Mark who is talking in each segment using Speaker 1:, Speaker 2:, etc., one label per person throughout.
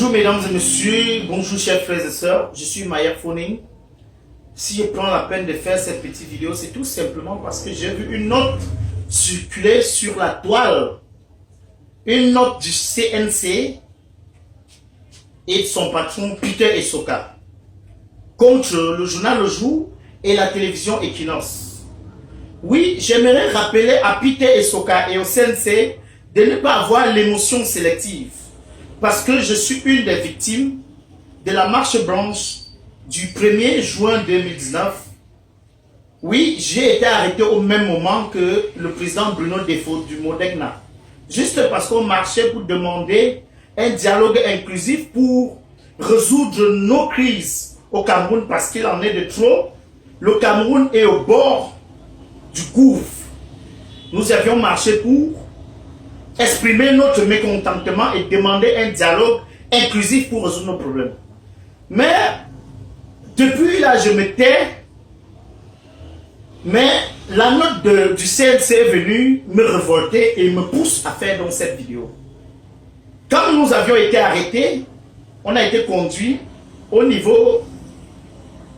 Speaker 1: Bonjour mesdames et messieurs, bonjour chers frères et sœurs, je suis Mayer Phoning. Si je prends la peine de faire cette petite vidéo, c'est tout simplement parce que j'ai vu une note circuler sur la toile. Une note du CNC et de son patron Peter Esoka contre le journal Le Jour et la télévision Equinox. Oui, j'aimerais rappeler à Peter Esoka et au CNC de ne pas avoir l'émotion sélective. Parce que je suis une des victimes de la marche blanche du 1er juin 2019. Oui, j'ai été arrêté au même moment que le président Bruno Defo du Modegna. Juste parce qu'on marchait pour demander un dialogue inclusif pour résoudre nos crises au Cameroun parce qu'il en est de trop. Le Cameroun est au bord du gouffre. Nous avions marché pour exprimer notre mécontentement et demander un dialogue inclusif pour résoudre nos problèmes. Mais depuis là, je me tais. Mais la note du CNC est venue me révolter et me pousse à faire donc cette vidéo. Quand nous avions été arrêtés, on a été conduits au niveau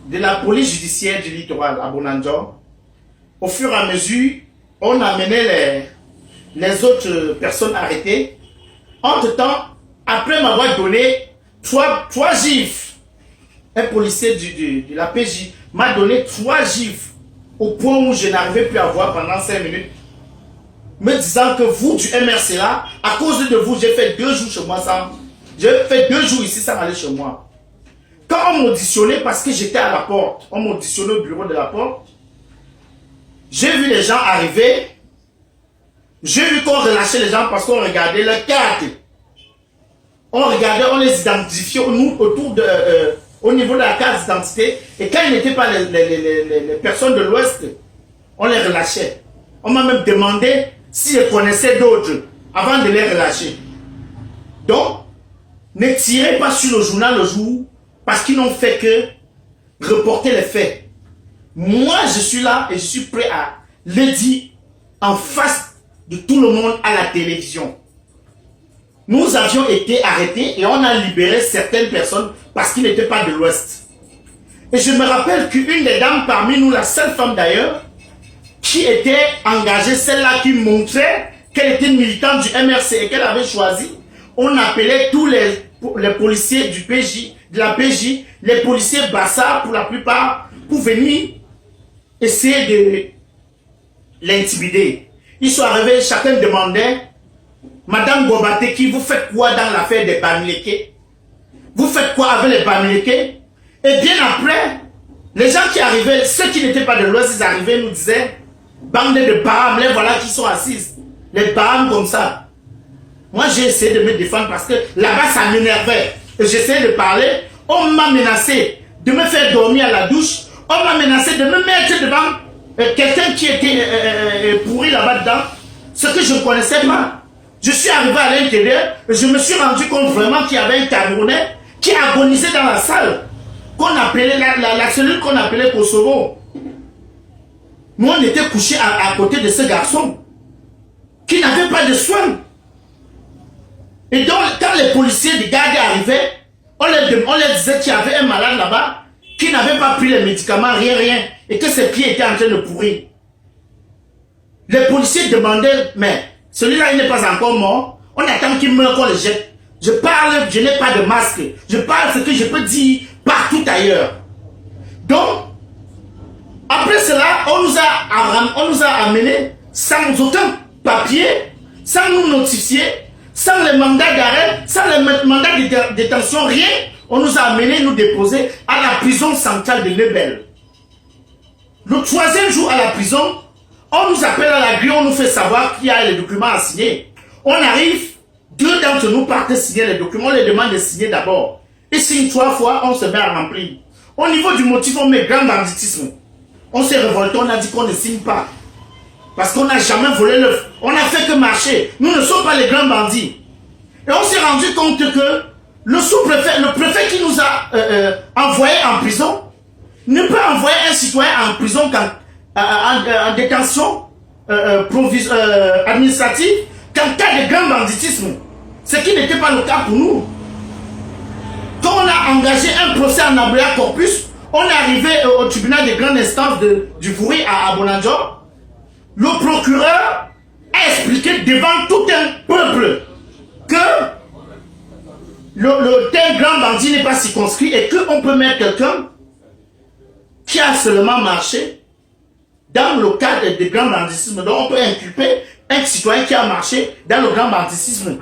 Speaker 1: de la police judiciaire du littoral à Bonanjo. Au fur et à mesure, on amenait les autres personnes arrêtées. Entre-temps, après m'avoir donné trois gifles, un policier de la PJ m'a donné 3 gifles au point où je n'arrivais plus à voir pendant 5 minutes, me disant que vous du MRC là, à cause de vous, j'ai fait 2 jours chez moi sans... J'ai fait 2 jours ici sans aller chez moi. Quand on m'auditionnait, parce que j'étais à la porte, on m'auditionnait au bureau de la porte, j'ai vu les gens arriver. J'ai vu qu'on relâchait les gens parce qu'on regardait leur carte. On regardait, on les identifiait nous, au niveau de la carte d'identité. Et quand ils n'étaient pas les personnes de l'Ouest, on les relâchait. On m'a même demandé si je connaissais d'autres avant de les relâcher. Donc, ne tirez pas sur le journal Le Jour parce qu'ils n'ont fait que reporter les faits. Moi, je suis là et je suis prêt à le dire en face de tout le monde à la télévision. Nous avions été arrêtés et on a libéré certaines personnes parce qu'ils n'étaient pas de l'Ouest. Et je me rappelle qu'une des dames parmi nous, la seule femme d'ailleurs, qui était engagée, celle-là qui montrait qu'elle était militante du MRC et qu'elle avait choisi, on appelait tous les policiers du PJ, de la PJ, les policiers bassards pour la plupart, pour venir essayer de l'intimider. Ils sont arrivés, chacun demandait, Madame Gobateki, vous faites quoi dans l'affaire des Bamileke? Vous faites quoi avec les Bamileke? Et bien après, les gens qui arrivaient, ceux qui n'étaient pas de l'Ouest, ils arrivaient, nous disaient, bande de Baham, les voilà qui sont assises. Les Baham comme ça. Moi, j'ai essayé de me défendre parce que là-bas, ça m'énervait. Et j'essayais de parler. On m'a menacé de me faire dormir à la douche. On m'a menacé de me mettre devant quelqu'un qui était pourri là-bas dedans, ce que je ne connaissais pas. Je suis arrivé à l'intérieur et je me suis rendu compte vraiment qu'il y avait un Camerounais qui agonisait dans la salle, qu'on appelait la cellule qu'on appelait Kosovo. Nous, on était couchés à côté de ce garçon qui n'avait pas de soins. Et donc, quand les policiers de garde arrivaient, on leur disait qu'il y avait un malade là-bas qui n'avait pas pris les médicaments, rien, et que ses pieds étaient en train de pourrir. Les policiers demandaient, mais celui-là, il n'est pas encore mort, on attend qu'il meure qu'on le jette. Je parle, je n'ai pas de masque, je parle ce que je peux dire partout ailleurs. Donc, après cela, on nous a amenés sans aucun papier, sans nous notifier, sans les mandats d'arrêt, sans les mandats de détention, rien. On nous a amenés nous déposer à la prison centrale de Nebel. Le 3e jour à la prison, on nous appelle à la grille, on nous fait savoir qu'il y a les documents à signer. On arrive, 2 d'entre nous partent signer les documents, on les demande de signer d'abord. Ils signent 3 fois, on se met à remplir. Au niveau du motif, on met grand banditisme. On s'est révolté, on a dit qu'on ne signe pas. Parce qu'on n'a jamais volé l'œuf. On n'a fait que marcher. Nous ne sommes pas les grands bandits. Et on s'est rendu compte que le sous-préfet, le préfet qui nous a envoyés en prison, ne peut envoyer un citoyen en prison en détention administrative qu'en cas de grand banditisme. Ce qui n'était pas le cas pour nous. engagé un procès en habeas corpus. On est arrivé au tribunal de grande instance du Vouri à Bonadjo. Le procureur a expliqué devant tout un peuple que le tel grand bandit n'est pas circonscrit et qu'on peut mettre quelqu'un qui a seulement marché dans le cadre du grand banditisme. Donc on peut inculper un citoyen qui a marché dans le grand banditisme.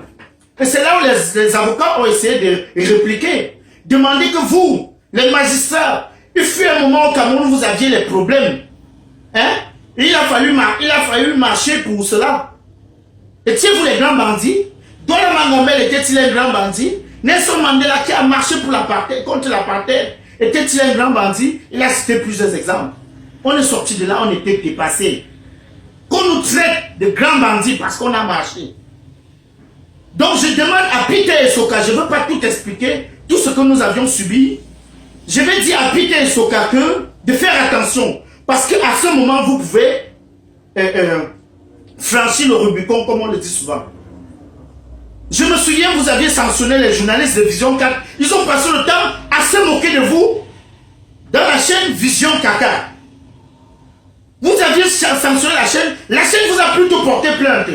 Speaker 1: Et c'est là où les avocats ont essayé de répliquer. Demandez que vous, les magistrats, il fut un moment au Cameroun, vous aviez les problèmes. Hein? Il a fallu marcher pour cela. Étiez-vous les grands bandits? Dola Mangambel était-il un grand bandit? Nelson Mandela qui a marché pour contre l'apartheid, était-il un grand bandit? Il a cité plusieurs exemples. On est sorti de là, on était dépassés. Qu'on nous traite de grands bandits parce qu'on a marché. Donc je demande à Peter Essoka, je ne veux pas tout expliquer, tout ce que nous avions subi. Je vais dire à Peter Essoka de faire attention. Parce qu'à ce moment, vous pouvez franchir le Rubicon, comme on le dit souvent. Je me souviens, vous aviez sanctionné les journalistes de Vision 4. Ils ont passé le temps à se moquer de vous dans la chaîne Vision Kaka. Vous aviez sanctionné la chaîne vous a plutôt porté plainte.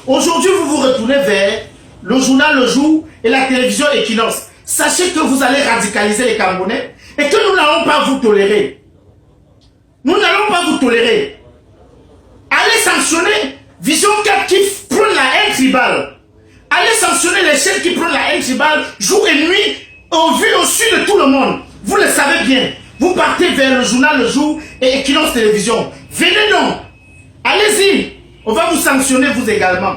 Speaker 1: Aujourd'hui, vous vous retournez vers le journal Le Jour et la télévision Equinox. Sachez que vous allez radicaliser les Camerounais et que nous n'allons pas vous tolérer. Nous n'allons pas vous tolérer. Allez sanctionner Vision 4 qui prône la haine tribale. Allez sanctionner les chaînes qui prennent la haine tribale jour et nuit au vu au su de tout le monde. Vous le savez bien. Vous partez vers le journal Le Jour et Equinox Télévision. Venez donc. Allez-y. On va vous sanctionner vous également.